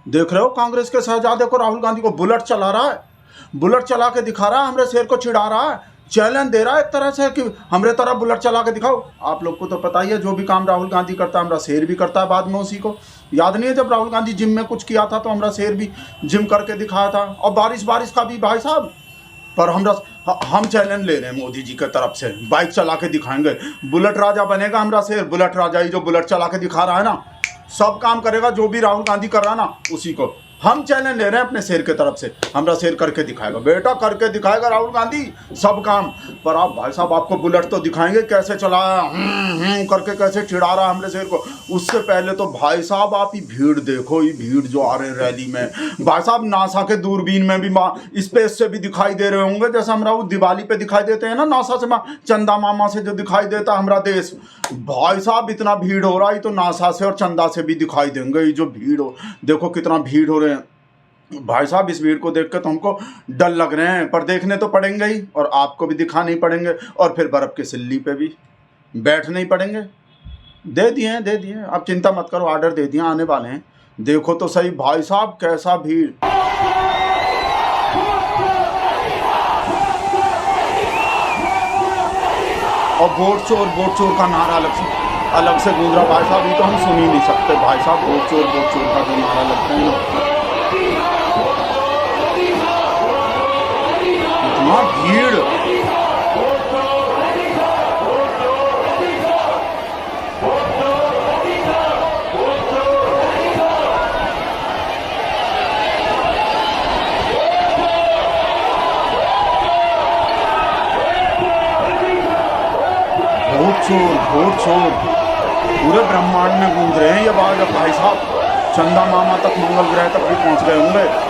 देख रहे हो कांग्रेस के शहजादे को, राहुल गांधी को बुलेट चला रहा है, बुलेट चला के दिखा रहा है, हमरे शेर को चिढ़ा रहा है, चैलेंज दे रहा है एक तरह से कि हमरे तरह बुलेट चला के दिखाओ। आप लोग को तो पता ही है जो भी काम राहुल गांधी करता है हमारा शेर भी करता है बाद में उसी को। याद नहीं है जब राहुल गांधी जिम में कुछ किया था तो हमारा शेर भी जिम करके दिखाया था। और बारिश का भी भाई साहब, पर हम चैलेंज ले रहे हैं मोदी जी की तरफ से, बाइक चला के दिखाएंगे, बुलेट राजा बनेगा हमारा शेर। बुलेट राजा ही जो बुलेट चला के दिखा रहा है ना, सब काम करेगा जो भी राहुल गांधी कर रहा है ना उसी को हम चैलेंज ले रहे हैं अपने शेर के तरफ से। हमारा शेर करके दिखाएगा बेटा, करके दिखाएगा राहुल गांधी सब काम। पर आप भाई साहब आपको बुलेट तो दिखाएंगे कैसे चलाया करके, कैसे चिढ़ा रहा हमरे शेर को। उससे पहले तो भाई साहब आप ही भीड़ देखो, ये भीड़ जो आ रहे रैली में भाई साहब, नासा के दूरबीन में भी स्पेस से भी दिखाई दे रहे होंगे, जैसे हमारा वो दिवाली पे दिखाई देते हैं ना नासा से, चंदा मामा से जो दिखाई देता हमारा देश। भाई साहब इतना भीड़ हो रहा है, तो नासा से और चंदा से भी दिखाई देंगे। ये जो भीड़ हो, देखो कितना भीड़ हो रहे हैं भाई साहब। इस भीड़ को देख के तो हमको डर लग रहे हैं, पर देखने तो पड़ेंगे ही, और आपको भी दिखाने ही पड़ेंगे, और फिर बर्फ की सिल्ली पे भी बैठने ही पड़ेंगे। दे दिए, आप चिंता मत करो, ऑर्डर दे दिए, आने वाले हैं। देखो तो सही भाई साहब कैसा भीड़। और वोट चोर का नारा अलग से गूंज रहा भाई साहब, ये तो हम सुन ही नहीं सकते भाई साहब। वोट चोर का जो नारा लगता है ना, इतना भीड़। वोट चोर पूरे ब्रह्मांड में गूंज रहे हैं ये बात भाई साहब। चंदा मामा तक, मंगल ग्रह तक भी पहुंच गए होंगे।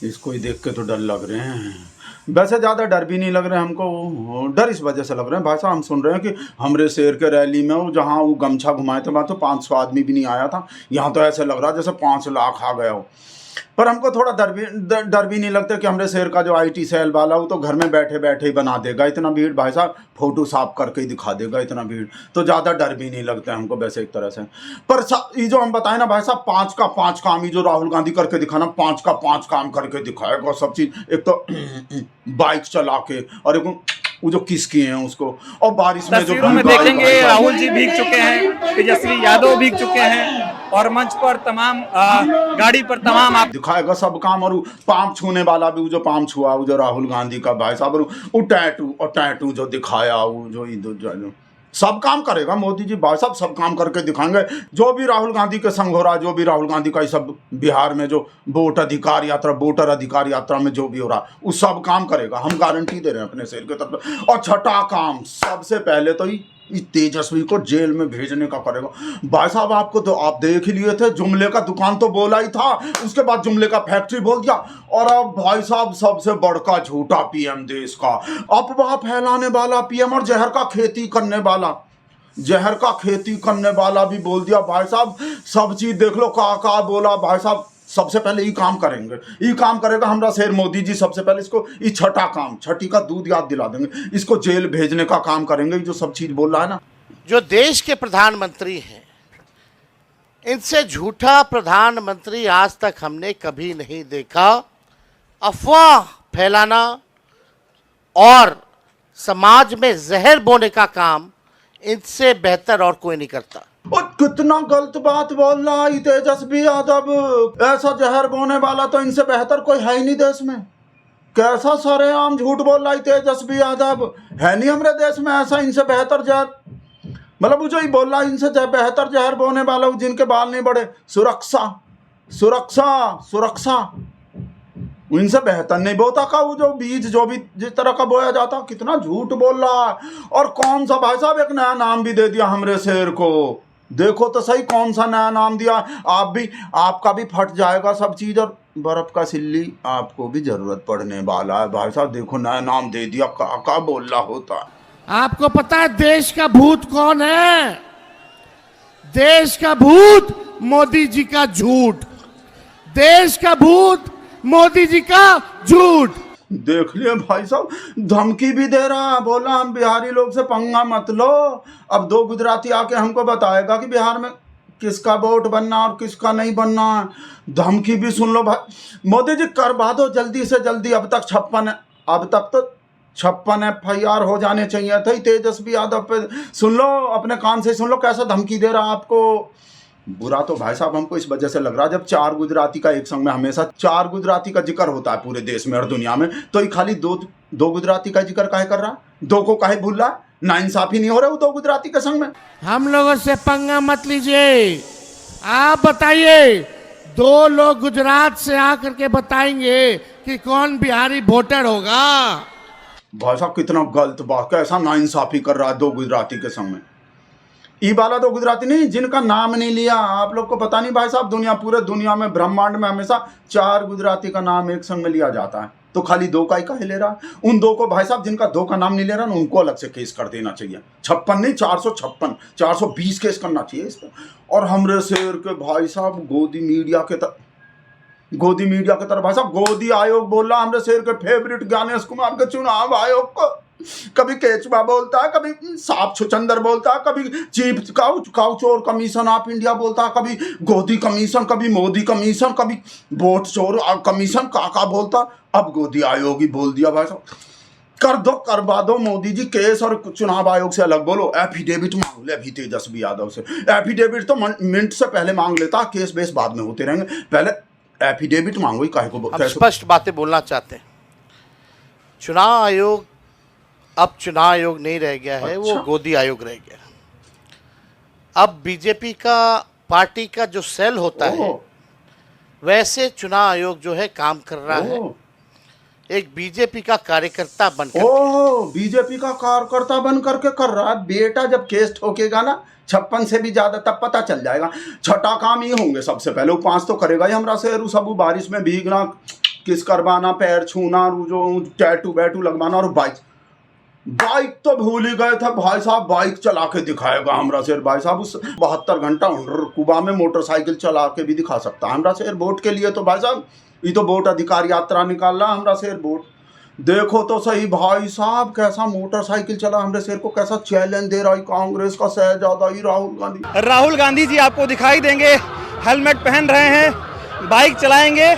इसको ही देख के तो डर लग रहे हैं। वैसे ज़्यादा डर भी नहीं लग रहे हमको, डर इस वजह से लग रहे हैं भाई साहब, हम सुन रहे हैं कि हमरे शेर के रैली में वो जहाँ वो गमछा घुमाए थे वहाँ तो 500 आदमी भी नहीं आया था। यहाँ तो ऐसे लग रहा है जैसे 5 लाख आ गया हो। पर हमको थोड़ा डर भी नहीं लगता कि हमरे शेर का जो IT सेल वाला वो तो घर में बैठे बैठे ही बना देगा इतना भीड़ भाई साहब, फोटो साफ करके ही दिखा देगा इतना भीड़, तो ज़्यादा डर भी नहीं लगता है हमको वैसे एक तरह से। पर ये जो हम बताएं ना भाई साहब, 5 का 5 काम, ये जो राहुल गांधी करके दिखाना, 5 का 5 काम करके दिखाएगा सब चीज़। एक तो बाइक चला के, और एक वो जो किस किए हैं उसको, और बारिश में जो देखेंगे राहुल जी भीग चुके हैं, तेजस्वी यादव भीग चुके हैं, और मंच पर तमाम गाड़ी पर तमाम आप दिखाएगा सब काम। और पाम छूने वाला भी, वो जो पाम छुआ वो जो राहुल गांधी का भाई साहब, वो टैटू जो दिखाया, वो जो सब काम करेगा मोदी जी भाई साहब, सब काम करके दिखाएंगे। जो भी राहुल गांधी के संग हो रहा है, जो भी राहुल गांधी का सब बिहार में जो वोटर अधिकार यात्रा में जो भी हो रहा है, वो सब काम करेगा, हम गारंटी दे रहे हैं अपने शेर के तरफ। और छठा काम सबसे पहले तो ही तेजस्वी को जेल में भेजने का करेगा भाई साहब। आपको तो आप देख ही लिए थे, जुमले का दुकान तो बोला ही था, उसके बाद जुमले का फैक्ट्री बोल दिया, और अब भाई साहब सबसे बड़का झूठा PM देश का, अफवाह फैलाने वाला PM, और जहर का खेती करने वाला भी बोल दिया भाई साहब। सब चीज देख लो का बोला भाई साहब। सबसे पहले ये काम करेगा हमारा शेर मोदी जी। सबसे पहले इसको ये छठी का दूध याद दिला देंगे, इसको जेल भेजने का काम करेंगे, जो सब चीज बोल रहा है ना। जो देश के प्रधानमंत्री हैं, इनसे झूठा प्रधानमंत्री आज तक हमने कभी नहीं देखा। अफवाह फैलाना और समाज में जहर बोने का काम इनसे बेहतर और कोई नहीं करता। और कितना गलत बात बोल रहा है तेजस्वी यादव, ऐसा जहर बोने वाला तो इनसे बेहतर कोई है ही नहीं देश में। कैसा सरेआम झूठ बोल रहा है तेजस्वी यादव, है नहीं हमारे देश में ऐसा इनसे बेहतर जहर। मतलब वो जो ही बोल रहा है इनसे बेहतर जहर बोने वाला, जिनके बाल नहीं बढ़े, सुरक्षा इनसे बेहतर नहीं बोता का वो जो बीज जो भी जिस तरह का बोया जाता। कितना झूठ बोल रहा है। और कौन सा भाई साहब एक नया नाम भी दे दिया हमरे शेर को। देखो तो सही कौन सा नया नाम दिया। आपका भी फट जाएगा सब चीज, और बर्फ का सिल्ली आपको भी जरूरत पड़ने वाला है भाई साहब। देखो नया नाम दे दिया, का बोल रहा होता है। आपको पता है देश का भूत कौन है? देश का भूत मोदी जी का झूठ। देश का भूत मोदी जी का झूठ। देख लिए भाई साहब, धमकी भी दे रहा है। बोला हम बिहारी लोग से पंगा मत लो। अब 2 गुजराती आके हमको बताएगा कि बिहार में किसका वोट बनना और किसका नहीं बनना है। धमकी भी सुन लो भाई। मोदी जी करवा दो जल्दी से जल्दी। अब तक तो 56 FIR हो जाने चाहिए थे। तेजस्वी यादव पे सुन लो, अपने कान से सुन लो कैसा धमकी दे रहा आपको। बुरा तो भाई साहब हमको इस वजह से लग रहा है, जब 4 गुजराती का एक संग में हमेशा 4 गुजराती का जिक्र होता है पूरे देश में और दुनिया में, तो ये खाली दो गुजराती का जिक्र काहे कर रहा? 2 को काहे भूल रहा? नाइंसाफी नहीं हो रहा वो 2 गुजराती के संग में? हम लोगों से पंगा मत लीजिए। आप बताइए, 2 लोग गुजरात से आकर के बताएंगे कि कौन बिहारी वोटर होगा। भाई साहब कितना गलत बात, कैसा नाइंसाफी कर रहा है 2 गुजराती के संग में। ई वाला 2 गुजराती नहीं, जिनका नाम नहीं लिया। आप लोग को पता नहीं भाई साहब, पूरे दुनिया में ब्रह्मांड में हमेशा 4 गुजराती का नाम एक संग में लिया जाता है, तो खाली 2 का ही काहे ले रहा है? उन 2 को भाई साहब जिनका 2 का नाम नहीं ले रहा ना, उनको अलग से केस कर देना चाहिए। 56 नहीं, 456 420 केस करना चाहिए इस पर। और हमरे शेर के भाई साहब गोदी मीडिया के तरफ भाई साहब गोदी आयोग बोल रहा हमरे शेर के फेवरेट ज्ञानेश कुमार के चुनाव आयोग को। कभी केचुआ बोलता है, कभी साफ छुचंदर बोलता है, कभी चीफ काउचोर कमीशन ऑफ इंडिया बोलता है, कभी गोदी कमीशन, कभी मोदी कमीशन, कभी वोट चोर कमीशन काका बोलता। अब गोदी आयोग ही बोल दिया भाई साहब। करवा दो मोदी जी केस, और चुनाव आयोग से अलग बोलो। एफिडेविट मांग ले अभी तेजस्वी यादव से। एफिडेविट तो मिनट से पहले मांग लेता, केस बेस बाद में होते रहेंगे, पहले एफिडेविट मांगो ही काहे को। हम स्पष्ट बातें बोलना चाहते हैं। चुनाव आयोग अब चुनाव आयोग नहीं रह गया है, वो गोदी आयोग रह गया। अब बीजेपी का पार्टी का जो सेल होता है वैसे चुनाव आयोग जो है काम कर रहा है, एक बीजेपी का कार्यकर्ता बनकर। बीजेपी का कार्यकर्ता बन करके कर रहा है। बेटा जब केस ठोकेगा ना 56 से भी ज्यादा, तब पता चल जाएगा। छठा काम ये होंगे सबसे पहले, वो 5 तो करेगा ही हमरा से। सब बारिश में भीगना, किस करवाना, पैर छूना, जो टैटू बैटू लगवाना, और बाइक तो भूल ही गए थे भाई साहब। बाइक चला के दिखाएगा हमरा शेर भाई साहब। उस 72 घंटा कुबा में मोटरसाइकिल चला के भी दिखा सकता है हमरा शेर वोट के लिए। तो भाई साहब ये तो वोट अधिकार यात्रा निकाल रहा हमरा शेर वोट। देखो तो सही भाई साहब कैसा मोटरसाइकिल चला हमरे शेर को, कैसा चैलेंज दे रहा है कांग्रेस का शहजादा ही राहुल गांधी जी आपको दिखाई देंगे, हेलमेट पहन रहे हैं, बाइक चलाएंगे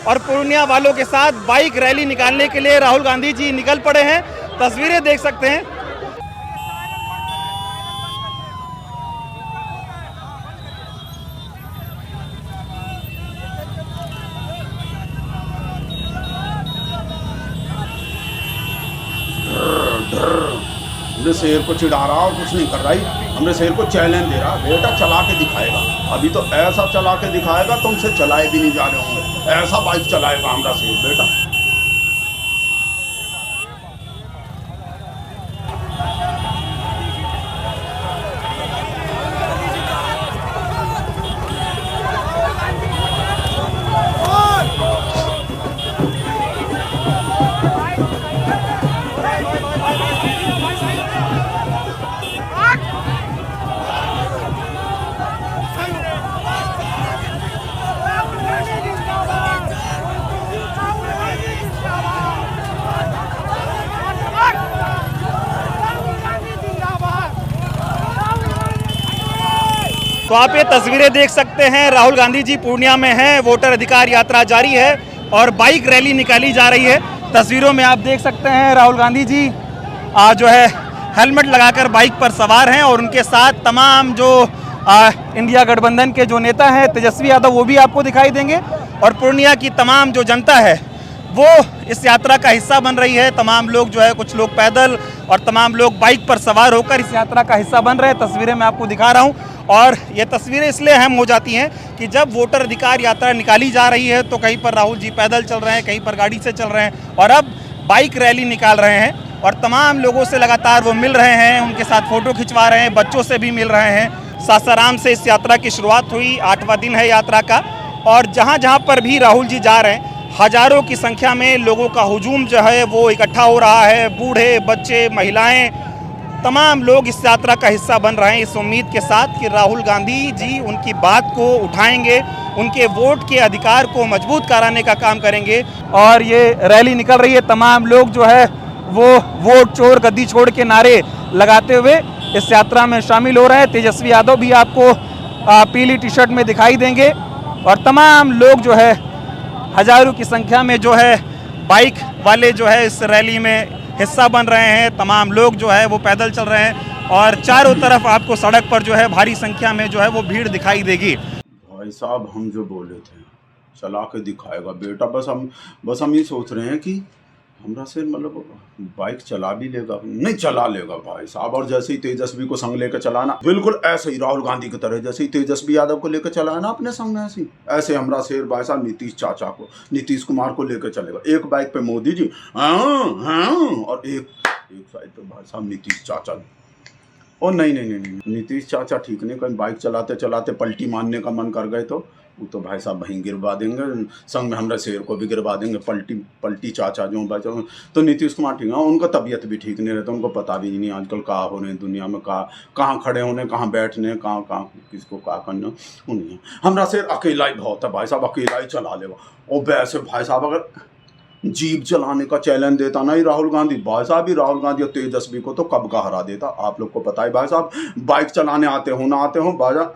और पूर्णिया वालों के साथ बाइक रैली निकालने के लिए राहुल गांधी जी निकल पड़े हैं। तस्वीरें देख सकते हैं। हमरे शेर को चिढ़ा रहा और कुछ नहीं कर रहा है। हमरे शेर को चैलेंज दे रहा, बेटा चला के दिखाएगा। अभी तो ऐसा चला के दिखाएगा तुमसे चलाए भी नहीं जा रहे होंगे, ऐसा बाइक चलाएगा हमारा शेर बेटा। तो आप ये तस्वीरें देख सकते हैं, राहुल गांधी जी पूर्णिया में हैं, वोटर अधिकार यात्रा जारी है और बाइक रैली निकाली जा रही है। तस्वीरों में आप देख सकते हैं राहुल गांधी जी जो है हेलमेट लगाकर बाइक पर सवार हैं और उनके साथ तमाम जो इंडिया गठबंधन के जो नेता हैं तेजस्वी यादव वो भी आपको दिखाई देंगे और पूर्णिया की तमाम जो जनता है वो इस यात्रा का हिस्सा बन रही है। तमाम लोग जो है, कुछ लोग पैदल और तमाम लोग बाइक पर सवार होकर इस यात्रा का हिस्सा बन रहे हैं। तस्वीरें मैं आपको दिखा रहा हूँ और ये तस्वीरें इसलिए अहम हो जाती हैं कि जब वोटर अधिकार यात्रा निकाली जा रही है तो कहीं पर राहुल जी पैदल चल रहे हैं, कहीं पर गाड़ी से चल रहे हैं और अब बाइक रैली निकाल रहे हैं और तमाम लोगों से लगातार वो मिल रहे हैं, उनके साथ फ़ोटो खिंचवा रहे हैं, बच्चों से भी मिल रहे हैं। सासाराम से इस यात्रा की शुरुआत हुई, 8वां दिन है यात्रा का और जहाँ जहाँ पर भी राहुल जी जा रहे हैं हज़ारों की संख्या में लोगों का हुजूम जो है वो इकट्ठा हो रहा है। बूढ़े, बच्चे, महिलाएं, तमाम लोग इस यात्रा का हिस्सा बन रहे हैं इस उम्मीद के साथ कि राहुल गांधी जी उनकी बात को उठाएंगे, उनके वोट के अधिकार को मजबूत कराने का काम करेंगे। और ये रैली निकल रही है, तमाम लोग जो है वो वोट चोर गद्दी छोड़ के नारे लगाते हुए इस यात्रा में शामिल हो रहे हैं। तेजस्वी यादव भी आपको पीली टी शर्ट में दिखाई देंगे और तमाम लोग जो है हज़ारों की संख्या में जो है बाइक वाले जो है इस रैली में हिस्सा बन रहे हैं। तमाम लोग जो है वो पैदल चल रहे हैं और चारों तरफ आपको सड़क पर जो है भारी संख्या में जो है वो भीड़ दिखाई देगी। भाई साहब हम जो बोले थे चला के दिखाएगा बेटा, बस हम ये सोच रहे हैं कि हमरा से मतलब बाइक चला भी लेगा, नहीं चला लेगा भाई साहब। और जैसे ही तेजस्वी को संग लेकर चलाना, बिल्कुल ऐसे ही राहुल गांधी की तरह जैसे ही तेजस्वी यादव को लेकर चलाना अपने संग में, ऐसे हमरा शेर भाई साहब नीतीश चाचा को, नीतीश कुमार को लेकर चलेगा। एक बाइक पे मोदी जी और एक साइड पे भाई साहब नीतीश चाचा। और नहीं, नीतीश चाचा ठीक नहीं, कहीं बाइक चलाते चलाते पलटी मारने का मन कर गए तो वो तो भाई साहब वहीं गिरवा देंगे, संग में हमरा शेर को भी गिरवा देंगे। पलटी चाचा जो बच्चा तो नीतीश कुमार ठीक है, उनका तबीयत भी ठीक नहीं रहता, उनको पता भी नहीं आजकल कहाँ हो रहे दुनिया में, कहाँ खड़े होने, कहाँ बैठने, कहाँ किसको कहाँ करना उन्हें। हमरा शेर अकेला ही बहुत है भाई साहब, अकेला ही चला लेगा। और वैसे भाई साहब अगर जीप चलाने का चैलेंज देता ना ही राहुल गांधी, भाई साहब ही राहुल गांधी और तेजस्वी को तो कब का हरा देता। आप लोग को पता है भाई साहब, बाइक चलाने आते हो ना आते हो, बाजा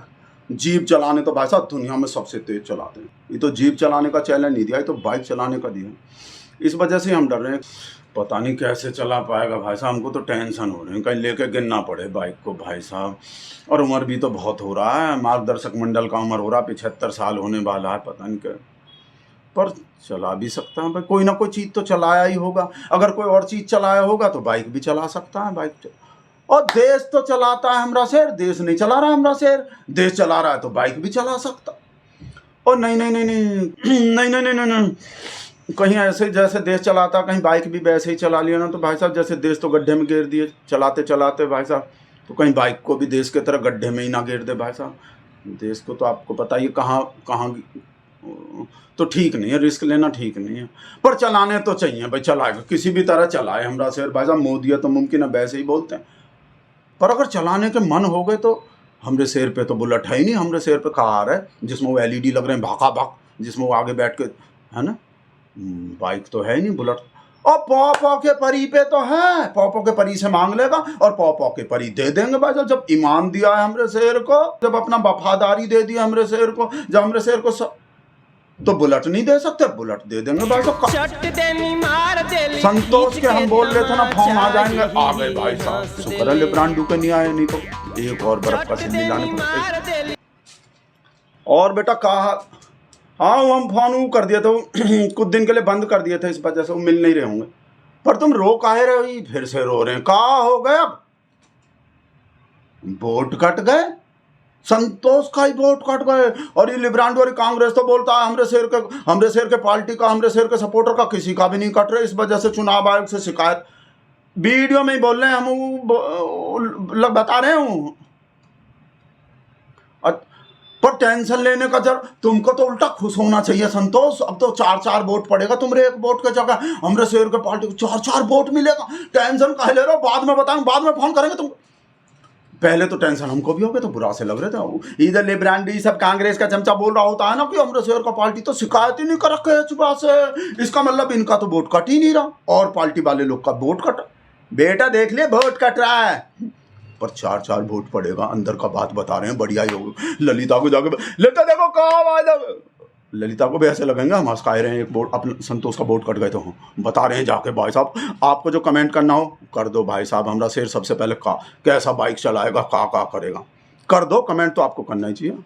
जीप चलाने तो भाई साहब दुनिया में सबसे तेज चलाते हैं। ये तो जीप चलाने का चैलेंज नहीं दिया, ये तो बाइक चलाने का दिया। इस वजह से हम डर रहे हैं, पता नहीं कैसे चला पाएगा भाई साहब। हमको तो टेंशन हो रही है कहीं लेके गिरना पड़े बाइक को भाई साहब। और उम्र भी तो बहुत हो रहा है, मार्गदर्शक मंडल का उम्र हो रहा है, 75 साल होने वाला है, पता नहीं क्या, पर चला भी सकता है भाई। कोई ना कोई चीज़ तो चलाया ही होगा, अगर कोई और चीज़ चलाया होगा तो बाइक भी चला सकता है। बाइक और देश तो चलाता है हमरा शेर, देश नहीं चला रहा हमरा शेर, देश चला रहा है तो बाइक भी चला सकता। और नहीं, कहीं ऐसे जैसे देश चलाता कहीं बाइक भी वैसे ही चला लिया ना तो भाई साहब जैसे देश तो गड्ढे में गिर दिए चलाते चलाते भाई साहब, तो कहीं बाइक को भी देश के तरह गड्ढे में ही ना गिर दे भाई साहब। देश को तो आपको पता ही कहाँ तो ठीक नहीं है, रिस्क लेना ठीक नहीं है, पर चलाने तो चाहिए भाई, चलाएगा किसी भी तरह चलाए हमरा शेर भाई साहब। मोदी है तो मुमकिन है, वैसे ही बोलते हैं, पर अगर चलाने के मन हो गए तो हमरे शेर पे तो बुलेट है ही नहीं, हमरे शेर पे कार है जिसमें वो LED लग रहे हैं भागा भाग, जिसमें वो आगे बैठ के है ना, बाइक तो है ही नहीं, बुलेट। और पौ के परी पे तो है, पौ के परी से मांग लेगा और पौ के परी दे देंगे भाई साहब। जब ईमान दिया है हमरे शेर को, जब अपना वफादारी दे दी हमरे शेर को, जब हमरे शेर को तो बुलेट नहीं दे सकते, बुलेट दे देंगे भाई साहब। संतोष के हम बोल रहे थे ना फोन आ जाएंगे, आ गए भाई साहब। शुक्र है लिब्रांडू के नहीं आए, नहीं तो एक और बर्फ का सिल्ली लाने पड़ते। और बेटा कहा, हाँ हम फोन कर दिया था कुछ दिन के लिए बंद कर दिए थे, इस वजह से वो मिल नहीं रहे होंगे। पर तुम रो काहे रहे, फिर से रो रहे हैं, कहा हो गए अब वोट कट गए, संतोष का ही वोट कट गए। और ये लिब्रांडो और कांग्रेस तो बोलता है हमरे शेर के पार्टी का, हमरे शेर के सपोर्टर का किसी का भी नहीं कट रहे। इस वजह से चुनाव आयोग से शिकायत, वीडियो में ही बोल रहे हैं, हम बता रहे हूँ। पर टेंशन लेने का जर तुमको तो उल्टा खुश होना चाहिए संतोष। अब तो 4 वोट पड़ेगा तुम्हारे एक वोट के जगह, हमरे शेर के पार्टी को 4 वोट मिलेगा। टेंशन काहे ले रहे हो, बाद में बताऊं, बाद में फोन करेंगे तुमको। पहले तो टेंशन हमको भी हो गया, तो बुरा से लग रहे थे। इधर लिब्रांडी सब कांग्रेस का चमचा बोल रहा होता है ना कि हमरे शेर का पार्टी तो शिकायत ही नहीं कर रखे है सुबह से, इसका मतलब इनका तो वोट कट ही नहीं रहा और पार्टी वाले लोग का वोट कट। बेटा देख ले वोट कट रहा है, पर 4 वोट पड़ेगा, अंदर का बात बता रहे हैं, बढ़िया ही होगा। ललिता को जाके ललिता देखो कहाँ, ललिता को भी ऐसे लगेंगे हम हंसकाए रहे हैं, एक वोट अपने संतोष का वोट कट गए तो बता रहे हैं जाके। भाई साहब आपको जो कमेंट करना हो कर दो भाई साहब, हमरा शेर सबसे पहले कैसा बाइक चलाएगा, क्या करेगा, कर दो कमेंट, तो आपको करना ही चाहिए।